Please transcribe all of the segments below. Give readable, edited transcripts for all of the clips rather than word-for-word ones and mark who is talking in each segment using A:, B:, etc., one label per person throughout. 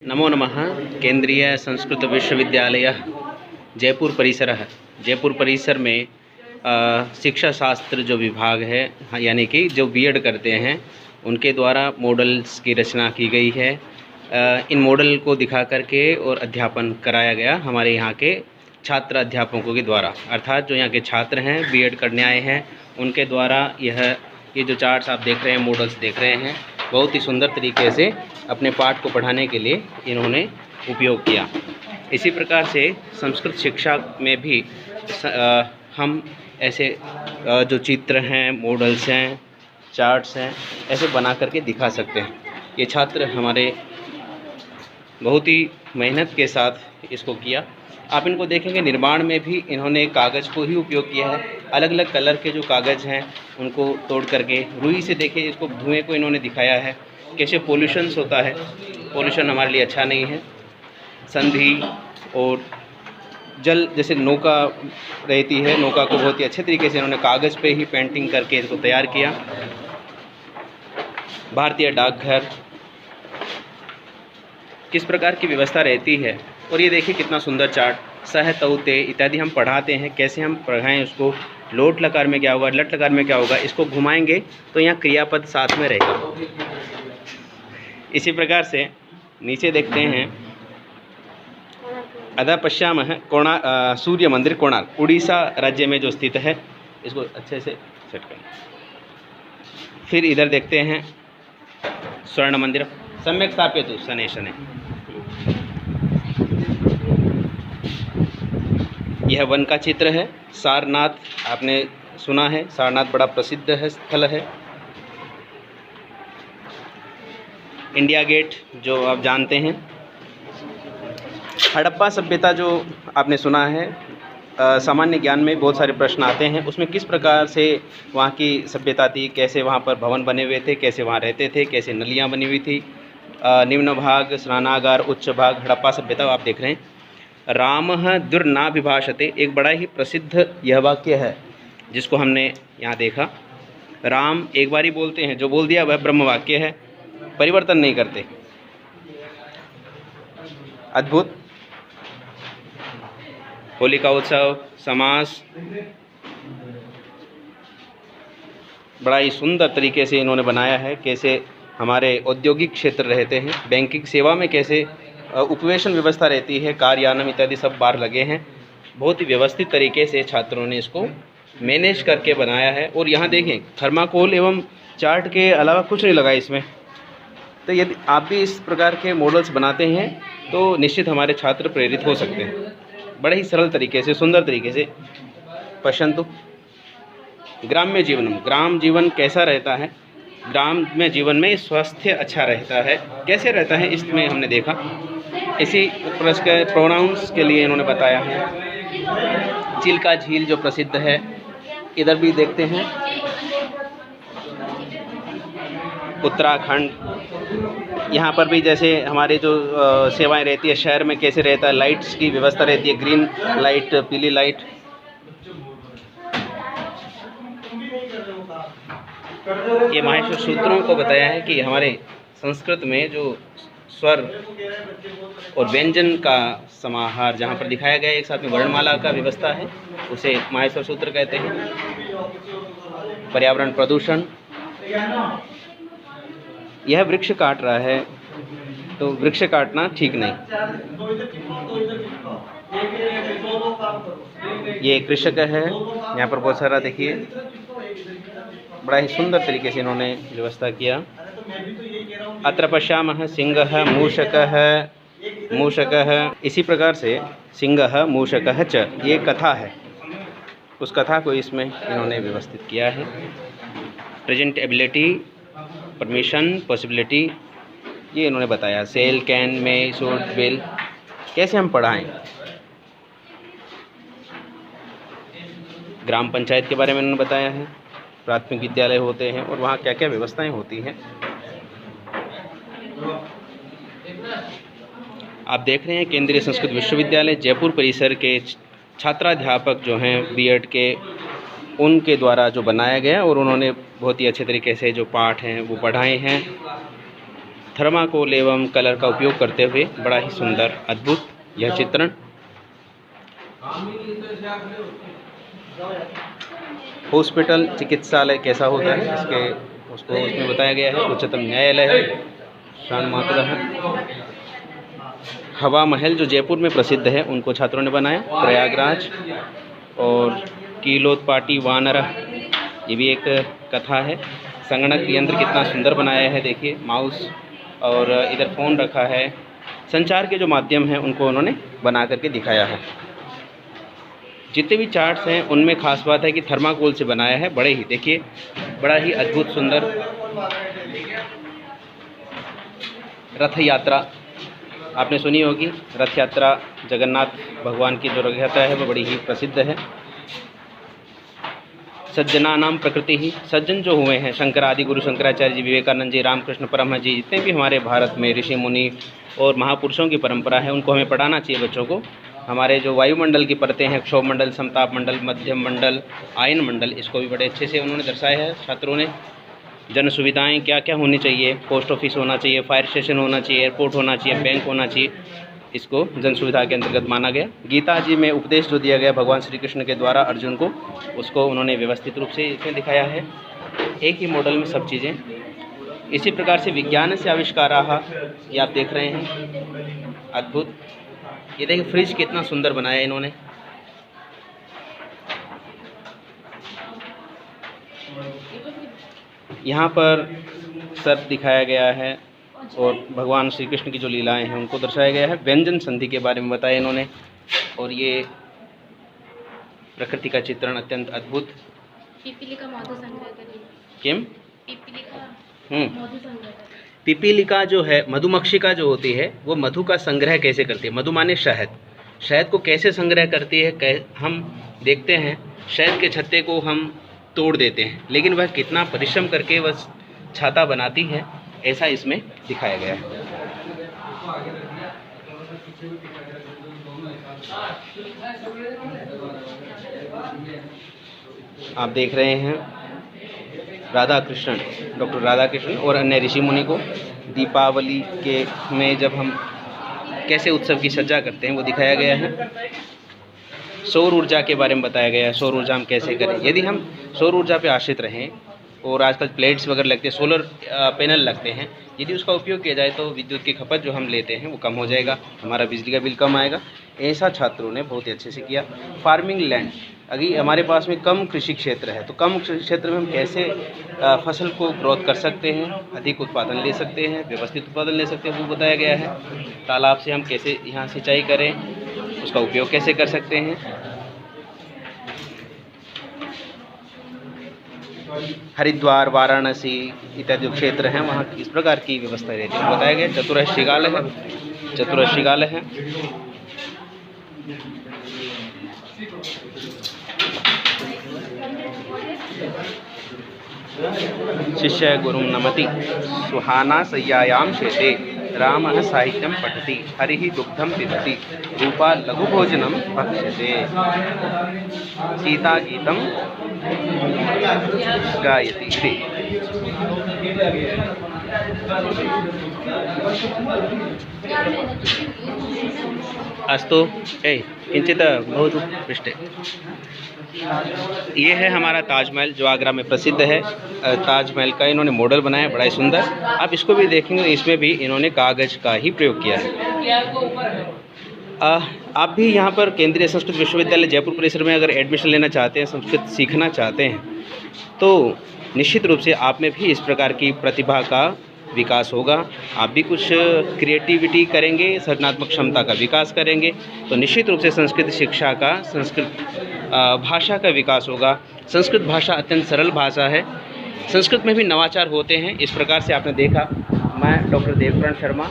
A: नमो नमः। केंद्रीय संस्कृत विश्वविद्यालय जयपुर परिसर। जयपुर परिसर में शिक्षा शास्त्र जो विभाग है, यानी कि जो बीएड करते हैं उनके द्वारा मॉडल्स की रचना की गई है। इन मॉडल को दिखा करके और अध्यापन कराया गया हमारे यहाँ के छात्र अध्यापकों के द्वारा, अर्थात जो यहाँ के छात्र हैं बीएड करने आए हैं उनके द्वारा ये जो चार्ट्स आप देख रहे हैं, मॉडल्स देख रहे हैं, बहुत ही सुंदर तरीके से अपने पाठ को पढ़ाने के लिए इन्होंने उपयोग किया। इसी प्रकार से संस्कृत शिक्षा में भी हम ऐसे जो चित्र हैं, मॉडल्स हैं, चार्ट्स हैं, ऐसे बना करके दिखा सकते हैं। ये छात्र हमारे बहुत ही मेहनत के साथ इसको किया। आप इनको देखेंगे निर्माण में भी इन्होंने कागज़ को ही उपयोग किया है। अलग अलग कलर के जो कागज़ हैं उनको तोड़ करके रुई से देखिए, इसको धुएँ को इन्होंने दिखाया है कैसे पोल्यूशंस होता है। पोल्यूशन हमारे लिए अच्छा नहीं है। संधि और जल जैसे नौका रहती है, नौका को बहुत ही अच्छे तरीके से इन्होंने कागज़ पे ही पेंटिंग करके इसको तैयार किया। भारतीय डाकघर किस प्रकार की व्यवस्था रहती है, और ये देखिए कितना सुंदर चार्ट। सह तौते इत्यादि हम पढ़ाते हैं, कैसे हम पढ़ाएं उसको। लोट लकार में क्या होगा, लट लकार में क्या होगा, इसको घुमाएंगे तो यहाँ क्रियापद साथ में रहेगा। इसी प्रकार से नीचे देखते हैं, अदा पश्यामः सूर्य मंदिर कोणार्क, उड़ीसा राज्य में जो स्थित है। इसको अच्छे से सेट करें। फिर इधर देखते हैं स्वर्ण मंदिर सम्यक स्थापित शनै शनै। यह वन का चित्र है। सारनाथ आपने सुना है, सारनाथ बड़ा प्रसिद्ध है, स्थल है। इंडिया गेट जो आप जानते हैं। हड़प्पा सभ्यता जो आपने सुना है, सामान्य ज्ञान में बहुत सारे प्रश्न आते हैं, उसमें किस प्रकार से वहाँ की सभ्यता थी, कैसे वहाँ पर भवन बने हुए थे, कैसे वहाँ रहते थे, कैसे नलियाँ बनी हुई थी। निम्न भाग स्नानागार, उच्च भाग हड़प्पा सभ्यता आप देख रहे हैं। रामः दुर्नाभिभाषते, एक बड़ा ही प्रसिद्ध यह वाक्य है जिसको हमने यहाँ देखा। राम एक बार ही बोलते हैं, जो बोल दिया वह ब्रह्म वाक्य है, परिवर्तन नहीं करते। अद्भुत। होलिका उत्सव, समास, बड़ा ही सुंदर तरीके से इन्होंने बनाया है। कैसे हमारे औद्योगिक क्षेत्र रहते हैं, बैंकिंग सेवा में कैसे उपवेशन व्यवस्था रहती है, कार्यानम इत्यादि सब बार लगे हैं। बहुत ही व्यवस्थित तरीके से छात्रों ने इसको मैनेज करके बनाया है। और यहाँ देखें, थर्माकोल एवं चार्ट के अलावा कुछ नहीं लगा इसमें। तो यदि आप भी इस प्रकार के मॉडल्स बनाते हैं तो निश्चित हमारे छात्र प्रेरित हो सकते हैं। बड़े ही सरल तरीके से, सुंदर तरीके से। पश्यन्तु ग्राम्य जीवनम, ग्राम जीवन कैसा रहता है, ग्राम में जीवन में स्वास्थ्य अच्छा रहता है, कैसे रहता है इसमें हमने देखा। इसी प्रकार प्रोनाउंस के लिए इन्होंने बताया है। चिल्का झील जो प्रसिद्ध है, इधर भी देखते हैं। उत्तराखंड, यहाँ पर भी जैसे हमारे जो सेवाएं रहती है, शहर में कैसे रहता है, लाइट्स की व्यवस्था रहती है, ग्रीन लाइट, पीली लाइट। ये माहेश्वर सूत्रों को बताया है कि हमारे संस्कृत में जो स्वर और व्यंजन का समाहार जहाँ पर दिखाया गया है, एक साथ में वर्णमाला का व्यवस्था है, उसे माहेश्वर सूत्र कहते हैं। पर्यावरण प्रदूषण, यह वृक्ष काट रहा है तो वृक्ष काटना ठीक नहीं। ये कृषक है, यहाँ पर बहुत सारा देखिए, बड़ा ही सुंदर तरीके से इन्होंने व्यवस्था किया। अत्र पश्यामः सिंहः मूषकः, इसी प्रकार से सिंहः मूषकः च, ये कथा है, उस कथा को इसमें इन्होंने व्यवस्थित किया है। प्रेजेंटेबिलिटी, परमिशन, पॉसिबिलिटी, ये इन्होंने बताया। Shall, can, may, should, will, कैसे हम पढ़ाएं। ग्राम पंचायत के बारे में इन्होंने बताया है। प्राथमिक विद्यालय होते हैं और वहाँ क्या क्या व्यवस्थाएं होती हैं। आप देख रहे हैं केंद्रीय संस्कृत विश्वविद्यालय जयपुर परिसर के छात्राध्यापक जो हैं बीएड के, उनके द्वारा जो बनाया गया, और उन्होंने बहुत ही अच्छे तरीके से जो पाठ हैं वो पढ़ाए हैं। थर्माकोल एवं कलर का उपयोग करते हुए बड़ा ही सुंदर अद्भुत यह चित्रण। हॉस्पिटल चिकित्सालय कैसा होता है उसको उसमें बताया गया है। उच्चतम न्यायालय है, शान मात्रा है। हवा महल जो जयपुर में प्रसिद्ध है उनको छात्रों ने बनाया। प्रयागराज और कीलोत्पाटी वानर, ये भी एक कथा है। संगणक यंत्र कितना सुंदर बनाया है, देखिए माउस और इधर फ़ोन रखा है। संचार के जो माध्यम हैं उनको उन्होंने बना करके दिखाया है। जितने भी चार्ट्स हैं उनमें खास बात है कि थर्माकोल से बनाया है। बड़े ही देखिए, बड़ा ही अद्भुत सुंदर। रथ यात्रा आपने सुनी होगी, रथ यात्रा जगन्नाथ भगवान की जो रथ यात्रा है वो बड़ी ही प्रसिद्ध है। सज्जनानाम प्रकृति ही, सज्जन जो हुए हैं शंकर आदि गुरु शंकराचार्य जी, विवेकानंद जी, रामकृष्ण परमहंस जी, जितने भी हमारे भारत में ऋषि मुनि और महापुरुषों की परंपरा है उनको हमें पढ़ाना चाहिए बच्चों को। हमारे जो वायुमंडल की परतें हैं, क्षोभ मंडल, समताप मंडल, मध्यम मंडल, आयन मंडल, इसको भी बड़े अच्छे से उन्होंने दर्शाया है छात्रों ने। जन सुविधाएं क्या क्या होनी चाहिए, पोस्ट ऑफिस होना चाहिए, फायर स्टेशन होना चाहिए, एयरपोर्ट होना चाहिए, बैंक होना चाहिए, इसको जन सुविधा के अंतर्गत माना गया। गीता जी में उपदेश जो दिया गया भगवान श्री कृष्ण के द्वारा अर्जुन को, उसको उन्होंने व्यवस्थित रूप से इसमें दिखाया है, एक ही मॉडल में सब चीज़ें। इसी प्रकार से विज्ञान से आविष्कार ये आप देख रहे हैं, अद्भुत। ये देखिए फ्रिज कितना सुंदर बनाया इन्होंने। यहाँ पर सर्प दिखाया गया है और भगवान श्री कृष्ण की जो लीलाएं हैं उनको दर्शाया गया है। व्यंजन संधि के बारे में बताया इन्होंने। और ये प्रकृति का चित्रण अत्यंत अद्भुत।
B: पिपीलिका मधु संग्रह करिए।
A: किम?
B: पिपीलिका मधु संग्रह।
A: पिपीलिका जो है, मधुमक्षिका जो होती है, वो मधु का संग्रह कैसे करती है? मधु माने शहद, शहद को कैसे संग्रह करती है? हम देखते हैं शहद के छत्ते को हम तोड़ देते हैं, लेकिन वह कितना परिश्रम करके वह छाता बनाती है, ऐसा इसमें दिखाया गया है। आप देख रहे हैं राधा कृष्ण, डॉक्टर राधा कृष्ण और अन्य ऋषि मुनि को दीपावली के में जब हम कैसे उत्सव की सज्जा करते हैं वो दिखाया गया है। सौर ऊर्जा के बारे में बताया गया है, सौर ऊर्जा हम कैसे करें। यदि हम सौर ऊर्जा पे आश्रित रहें, और आजकल प्लेट्स वगैरह लगते हैं, सोलर पैनल लगते हैं, यदि उसका उपयोग किया जाए तो विद्युत की खपत जो हम लेते हैं वो कम हो जाएगा, हमारा बिजली का बिल कम आएगा। ऐसा छात्रों ने बहुत ही अच्छे से किया। फार्मिंग लैंड, अगर हमारे पास में कम कृषि क्षेत्र है तो कम कृषि क्षेत्र में हम कैसे फसल को ग्रोथ कर सकते हैं, अधिक उत्पादन ले सकते हैं, व्यवस्थित उत्पादन ले सकते हैं, वो बताया गया है। तालाब से हम कैसे यहाँ सिंचाई करें, उसका उपयोग कैसे कर सकते हैं। हरिद्वार, वाराणसी इत्यादि जो क्षेत्र हैं वहाँ किस प्रकार की व्यवस्था रहती है बताया गया। चतुरश्रिगाल है, चतुरश्रिगाल है। शिष्य गुरुं नमति सुहाना सय्यायां शेते रामः साहित्यं पठति हरिः दुग्धं पिबति रूपा लघुभोजनं भक्ष्यते सीता गीतं गायति। अस्तु किंचित बहुत पृष्ठे। ये है हमारा ताजमहल जो आगरा में प्रसिद्ध है। ताजमहल का इन्होंने मॉडल बनाया, बड़ा ही सुंदर। आप इसको भी देखेंगे, इसमें भी इन्होंने कागज़ का ही प्रयोग किया है। आप भी यहाँ पर केंद्रीय संस्कृत विश्वविद्यालय जयपुर परिसर में अगर एडमिशन लेना चाहते हैं, संस्कृत सीखना चाहते हैं, तो निश्चित रूप से आप में भी इस प्रकार की प्रतिभा का विकास होगा। आप भी कुछ क्रिएटिविटी करेंगे, सृजनात्मक क्षमता का विकास करेंगे, तो निश्चित रूप से संस्कृत शिक्षा का, संस्कृत भाषा का विकास होगा। संस्कृत भाषा अत्यंत सरल भाषा है, संस्कृत में भी नवाचार होते हैं। इस प्रकार से आपने देखा। मैं डॉक्टर देवकरण शर्मा,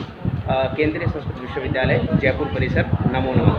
A: केंद्रीय संस्कृत विश्वविद्यालय जयपुर परिसर, नमो नमः।